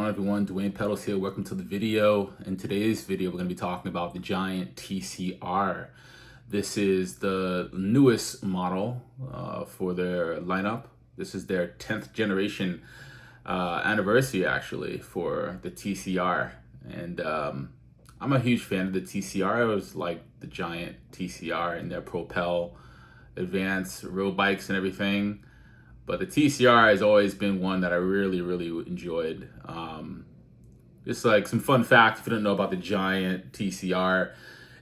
on, everyone? Dwayne Pedals here. Welcome to the video. In today's video, we're going to be talking about the Giant TCR. This is the newest model for their lineup. This is their 10th generation anniversary, actually, for the TCR. And I'm a huge fan of the TCR. I was like the Giant TCR and their Propel advanced road bikes and everything. But the TCR has always been one that I really enjoyed. Just like some fun facts, if you don't know about the Giant TCR,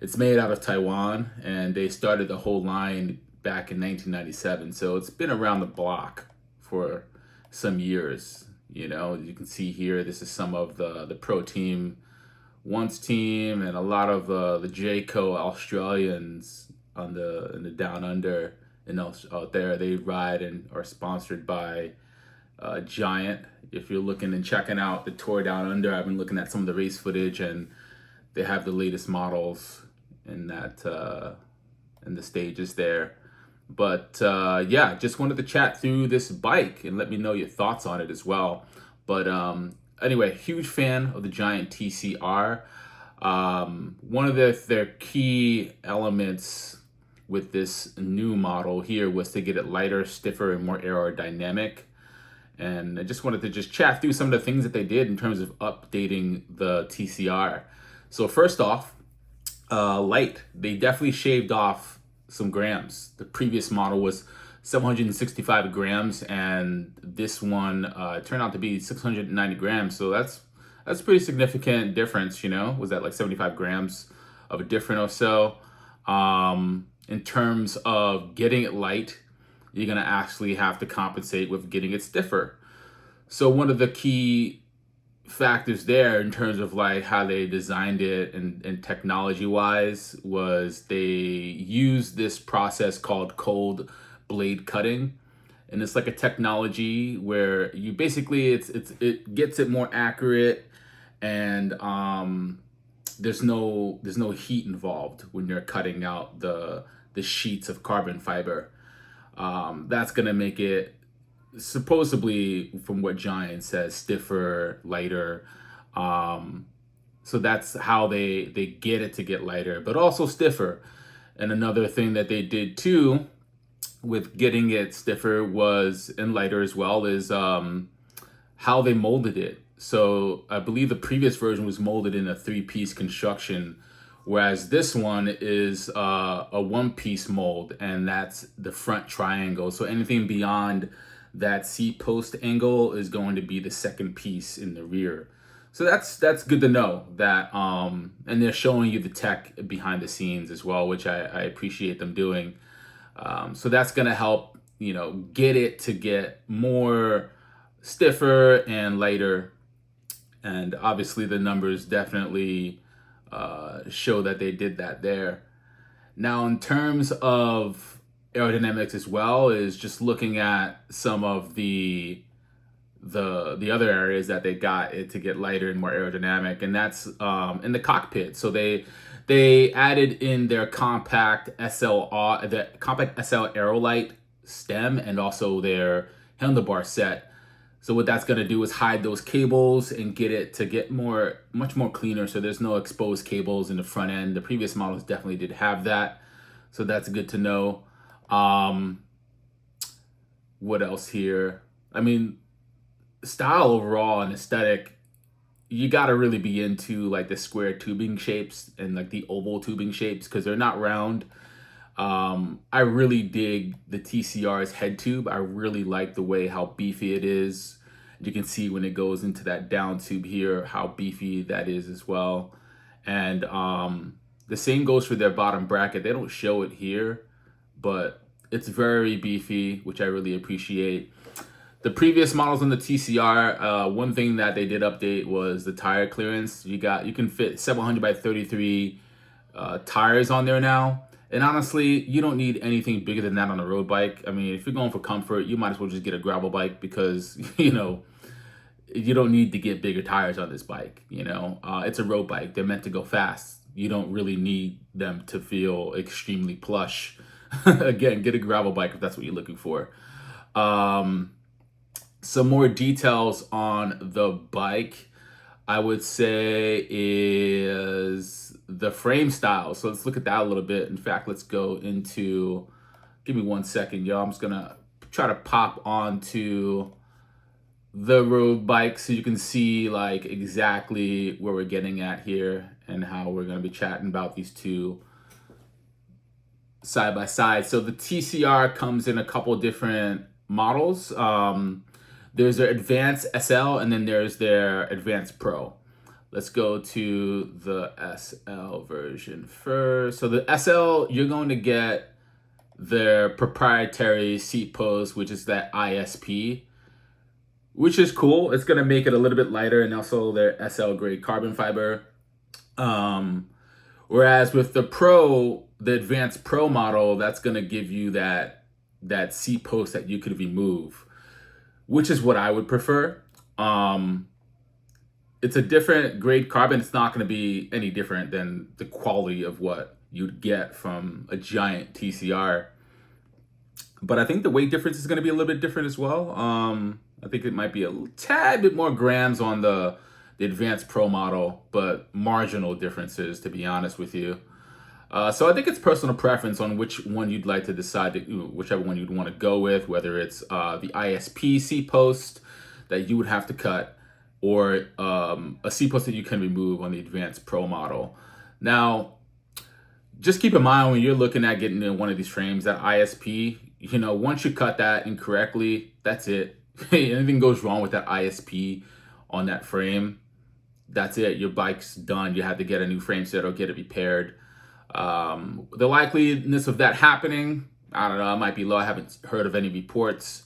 it's made out of Taiwan, and they started the whole line back in 1997. So it's been around the block for some years. You know, you can see here, this is some of the pro team, once team, and a lot of the JCO Australians in the down under. And out there, they ride and are sponsored by Giant. If you're looking and checking out the tour down under, I've been looking at some of the race footage, and they have the latest models in that in the stages there. But yeah, just wanted to chat through this bike and let me know your thoughts on it as well. But anyway, huge fan of the Giant TCR. One of their key elements with this new model here was to get it lighter, stiffer, and more aerodynamic. And I just wanted to chat through some of the things that they did in terms of updating the TCR. So first off, light. They definitely shaved off some grams. The previous model was 765 grams, and this one turned out to be 690 grams. So that's a pretty significant difference, you know? Was that like 75 grams of a difference or so? In terms of getting it light, you're gonna actually have to compensate with getting it stiffer. So one of the key factors there in terms of like how they designed it and technology wise was they used this process called cold blade cutting. And it's like a technology where you basically it gets it more accurate, and there's no heat involved when you're cutting out the sheets of carbon fiber. That's gonna make it, supposedly, from what Giant says, stiffer, lighter. So that's how they get it to get lighter, but also stiffer. And another thing that they did too with getting it stiffer was, and lighter as well, is how they molded it. So I believe the previous version was molded in a 3-piece construction, whereas this one is a 1-piece mold, and that's the front triangle. So anything beyond that seat post angle is going to be the second piece in the rear. So that's good to know that, and they're showing you the tech behind the scenes as well, which I appreciate them doing. So that's gonna help, you know, get it to get more stiffer and lighter. And obviously the numbers definitely show that they did that there. Now, in terms of aerodynamics as well, is just looking at some of the other areas that they got it to get lighter and more aerodynamic, and that's in the cockpit. So they added in their compact SLR, the compact SL Aerolite stem, and also their handlebar set. So what that's gonna do is hide those cables and get it to get much more cleaner. So there's no exposed cables in the front end. The previous models definitely did have that. So that's good to know. What else here? I mean, style overall and aesthetic, you gotta really be into like the square tubing shapes and like the oval tubing shapes, because they're not round. I really dig the TCR's head tube. I really like the way how beefy it is. You can see when it goes into that down tube here, how beefy that is as well. And the same goes for their bottom bracket. They don't show it here, but it's very beefy, which I really appreciate. The previous models on the TCR, one thing that they did update was the tire clearance. You can fit 700 by 33 tires on there now. And honestly, you don't need anything bigger than that on a road bike. I mean, if you're going for comfort, you might as well just get a gravel bike, because, you know, you don't need to get bigger tires on this bike. You know, it's a road bike. They're meant to go fast. You don't really need them to feel extremely plush. Again, get a gravel bike if that's what you're looking for. Some more details on the bike. I would say is the frame style. So let's look at that a little bit. In fact, let's go into, give me 1 second, y'all. I'm just gonna try to pop onto the road bike so you can see like exactly where we're getting at here and how we're gonna be chatting about these two side by side. So the TCR comes in a couple different models. There's their Advanced SL and then there's their Advanced Pro. Let's go to the SL version first. So the SL, you're going to get their proprietary seat post, which is that ISP, which is cool. It's going to make it a little bit lighter, and also their SL grade carbon fiber. Whereas with the Pro, the Advanced Pro model, that's going to give you that seat post that you could remove, which is what I would prefer. It's a different grade carbon. It's not going to be any different than the quality of what you'd get from a Giant TCR. But I think the weight difference is going to be a little bit different as well. I think it might be a tad bit more grams on the Advanced Pro model, but marginal differences, to be honest with you. So I think it's personal preference on which one you'd like to decide, whichever one you'd want to go with, whether it's the ISP seat post that you would have to cut, or a seat post that you can remove on the Advanced Pro model. Now, just keep in mind when you're looking at getting in one of these frames, that ISP, once you cut that incorrectly, that's it. Anything goes wrong with that ISP on that frame, that's it. Your bike's done. You have to get a new frame set or get it repaired. The likeliness of that happening, I don't know, it might be low. I haven't heard of any reports.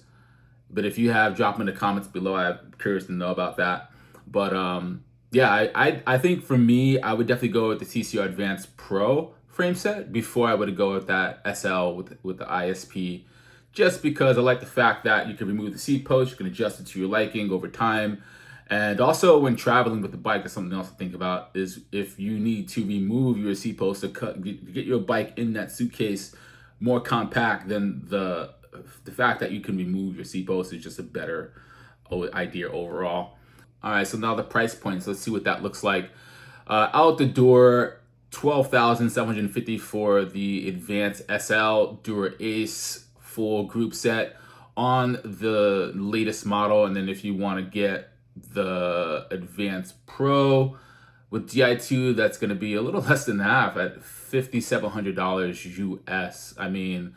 But if you have, drop them in the comments below. I'm curious to know about that. But yeah, I think for me, I would definitely go with the TCR Advanced Pro frame set before I would go with that SL with the ISP, just because I like the fact that you can remove the seat post, you can adjust it to your liking over time. And also when traveling with the bike, that's something else to think about, is if you need to remove your seat post to get your bike in that suitcase more compact, then the fact that you can remove your seat post is just a better idea overall. All right, so now the price points. Let's see what that looks like. Out the door, $12,750 for the Advanced SL Dura Ace full group set on the latest model. And then if you want to get the Advanced Pro with Di2, that's going to be a little less than half at $5,700 US. I mean,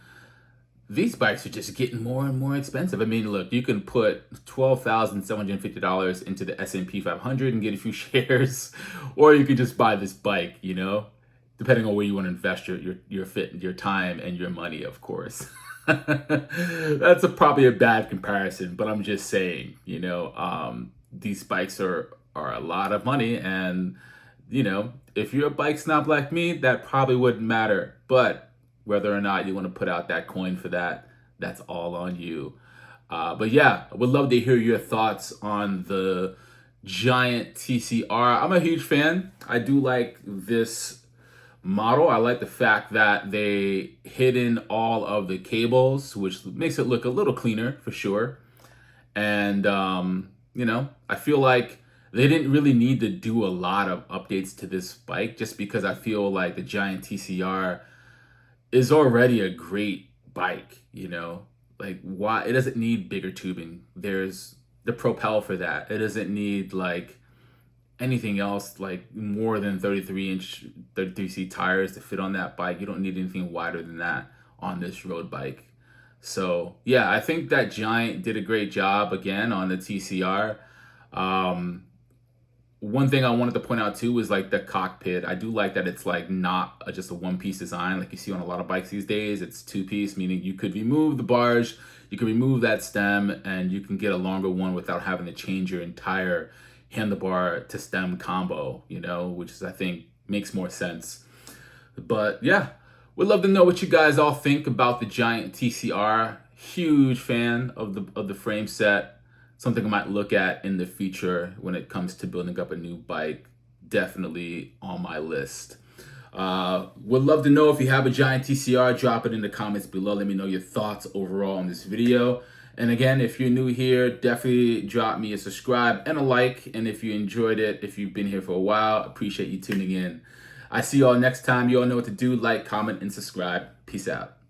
these bikes are just getting more and more expensive. I mean, look, you can put $12,750 into the S&P 500 and get a few shares, or you could just buy this bike, depending on where you want to invest your time and your money, of course. That's probably a bad comparison, but I'm just saying, these bikes are a lot of money, and, if you're a bike snob like me, that probably wouldn't matter. But whether or not you want to put out that coin for that, that's all on you. But yeah, I would love to hear your thoughts on the Giant TCR. I'm a huge fan. I do like this model. I like the fact that they hid in all of the cables, which makes it look a little cleaner for sure. And, I feel like they didn't really need to do a lot of updates to this bike, just because I feel like the Giant TCR is already a great bike, like why it doesn't need bigger tubing. There's the Propel for that. It doesn't need like anything else, like more than 33-inch 33C tires to fit on that bike. You don't need anything wider than that on this road bike. So yeah, I think that Giant did a great job again on the TCR. One thing I wanted to point out too is like the cockpit. I do like that it's like not just a one-piece design like you see on a lot of bikes these days. It's two-piece, meaning you could remove the barge, you can remove that stem, and you can get a longer one without having to change your entire handlebar to stem combo, which is, I think, makes more sense. But yeah, we'd love to know what you guys all think about the Giant TCR. Huge fan of the frame set. Something I might look at in the future when it comes to building up a new bike. Definitely on my list. Would love to know if you have a Giant TCR. Drop it in the comments below. Let me know your thoughts overall on this video. And again, if you're new here, definitely drop me a subscribe and a like. And if you enjoyed it, if you've been here for a while, appreciate you tuning in. I see y'all next time. You all know what to do. Like, comment, and subscribe. Peace out.